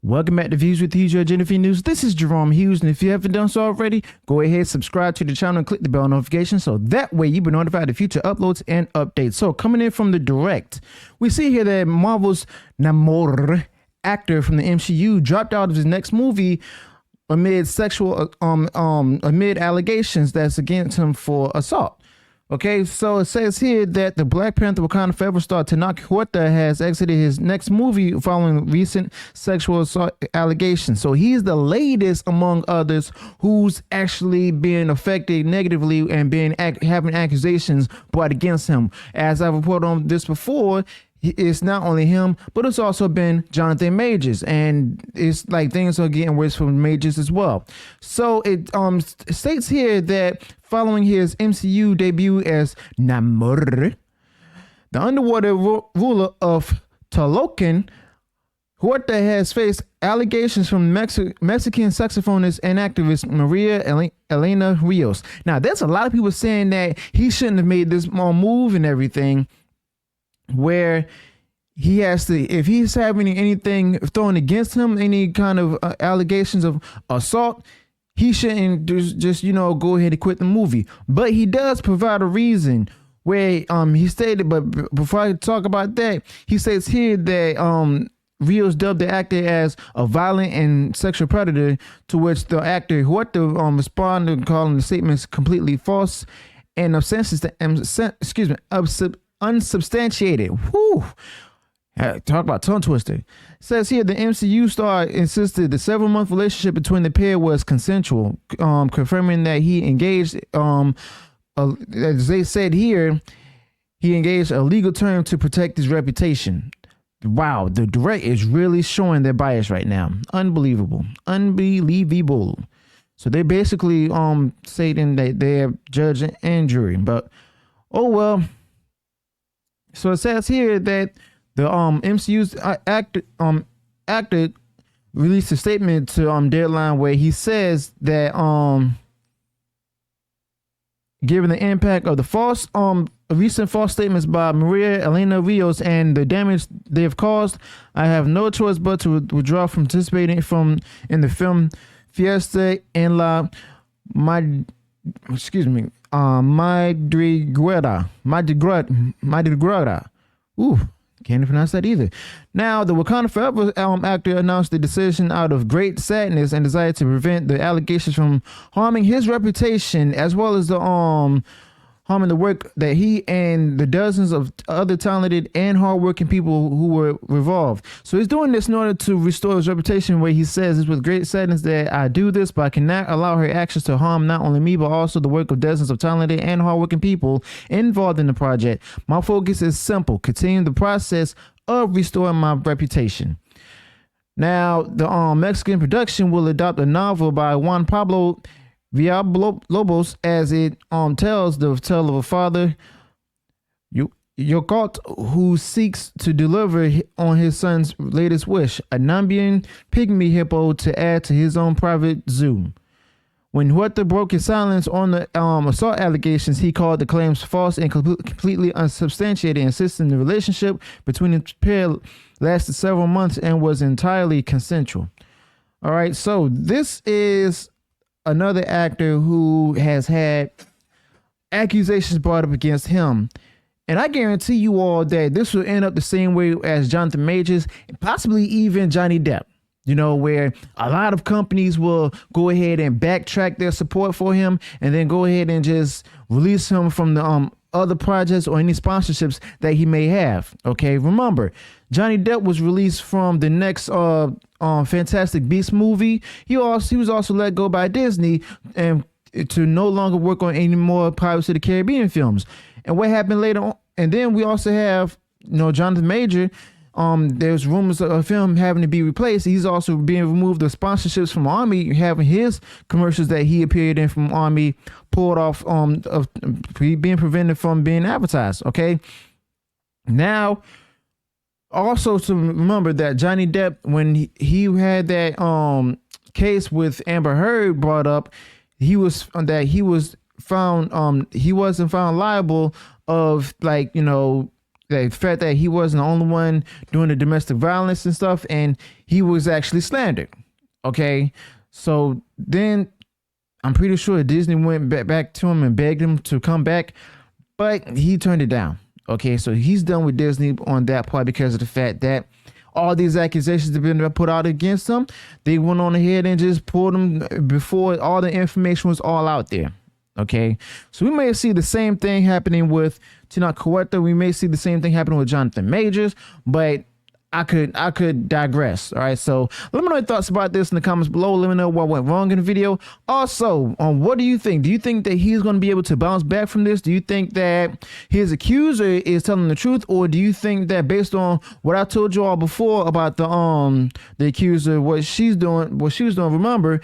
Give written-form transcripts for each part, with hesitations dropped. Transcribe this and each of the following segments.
Welcome back to Views with Hughes, your Jennifer News. This is Jerome Hughes, and if you haven't done so already, go ahead, subscribe to the channel, and click the bell notification so that way you'll be notified of future uploads and updates. So, coming in from the direct, we see here that Marvel's Namor, actor from the MCU, dropped out of his next movie amid amid allegations that's against him for assault. Okay, so it says here that the Black Panther Wakanda Forever star Tenoch Huerta has exited his next movie following recent sexual assault allegations. So he's the latest among others who's actually been affected negatively and having accusations brought against him. As I've reported on this before, it's not only him, but it's also been Jonathan Majors, and it's like things are getting worse for Majors as well. So it states here that following his MCU debut as Namor, the underwater ruler of Talocan, Huerta has faced allegations from Mexican saxophonist and activist María Elena Ríos. Now, there's a lot of people saying that he shouldn't have made this move and everything, where he has to, if he's having anything thrown against him, any kind of allegations of assault, he shouldn't just go ahead and quit the movie. But he does provide a reason where he stated, but before I talk about that, he says here that Rios dubbed the actor as a violent and sexual predator, to which the actor Huerta responded, calling the statements completely false and unsubstantiated. Whew. Talk about tongue twister. It says here the MCU star insisted the several-month relationship between the pair was consensual, confirming that he engaged, as they said here, he engaged a legal term to protect his reputation. Wow, the direct is really showing their bias right now. Unbelievable. So they're basically stating that they're judge and jury, but oh well. So it says here that the MCU's actor released a statement to Deadline where he says that given the impact of the recent false statements by María Elena Ríos and the damage they have caused, I have no choice but to withdraw from participating in the film Fiesta en la Madriguera. Ooh, can't pronounce that either. Now, the Wakanda Forever actor announced the decision out of great sadness and desire to prevent the allegations from harming his reputation, as well as the harming the work that he and the dozens of other talented and hardworking people who were involved. So he's doing this in order to restore his reputation, where he says, it's with great sadness that I do this, but I cannot allow her actions to harm not only me, but also the work of dozens of talented and hardworking people involved in the project. My focus is simple: continue the process of restoring my reputation. Now, the Mexican production will adopt a novel by Juan Pablo Villalobos, as it tells the tale of a father, BOYCOTT, who seeks to deliver on his son's latest wish, a Nambian pygmy hippo to add to his own private zoo. When Huerta broke his silence on the assault allegations, he called the claims false and completely unsubstantiated, insisting the relationship between the pair lasted several months and was entirely consensual. All right, so this is another actor who has had accusations brought up against him. And I guarantee you all that this will end up the same way as Jonathan Majors, and possibly even Johnny Depp, where a lot of companies will go ahead and backtrack their support for him and then go ahead and just release him from the other projects or any sponsorships that he may have. Okay, remember, Johnny Depp was released from the next Fantastic Beasts movie. He was also let go by Disney and to no longer work on any more Pirates of the Caribbean films. And what happened later on? And then we also have Jonathan Major. There's rumors of him having to be replaced. He's also being removed of sponsorships from Army, having his commercials that he appeared in from Army pulled off, of being prevented from being advertised. Okay. Now, also to remember that Johnny Depp, when he had that case with Amber Heard brought up, he wasn't found liable of the fact that he wasn't the only one doing the domestic violence and stuff, and he was actually slandered. Okay, so then I'm pretty sure Disney went back to him and begged him to come back, but he turned it down. Okay, so he's done with Disney on that part because of the fact that all these accusations have been put out against him. They went on ahead and just pulled him before all the information was all out there. Okay, so we may see the same thing happening with Tenoch Huerta. We may see the same thing happening with Jonathan Majors, but I could digress. All right, so let me know your thoughts about this in the comments below. Let me know what went wrong in the video. Also, what do you think? Do you think that he's going to be able to bounce back from this? Do you think that his accuser is telling the truth, or do you think that based on what I told you all before about the accuser, what she was doing? Remember,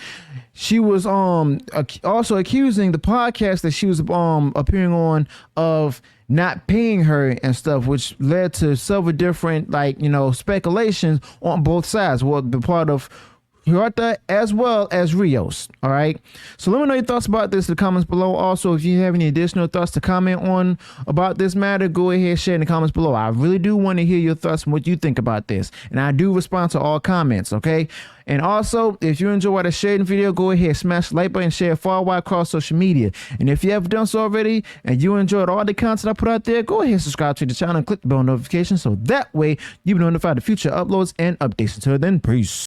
she was also accusing the podcast that she was appearing on of not paying her and stuff, which led to several different, like, you know, speculations on both sides. Well, the part of Huerta as well as Rios. All right, so let me know your thoughts about this in the comments below. Also, if you have any additional thoughts to comment on about this matter, go ahead, share in the comments below. I really do want to hear your thoughts and what you think about this, and I do respond to all comments. Okay, and also, if you enjoy what I shared in the video, go ahead, smash the like button, share it far wide across social media. And if you haven't done so already and you enjoyed all the content I put out there, go ahead, subscribe to the channel and click the bell notification so that way you'll be notified of future uploads and updates. Until then, peace.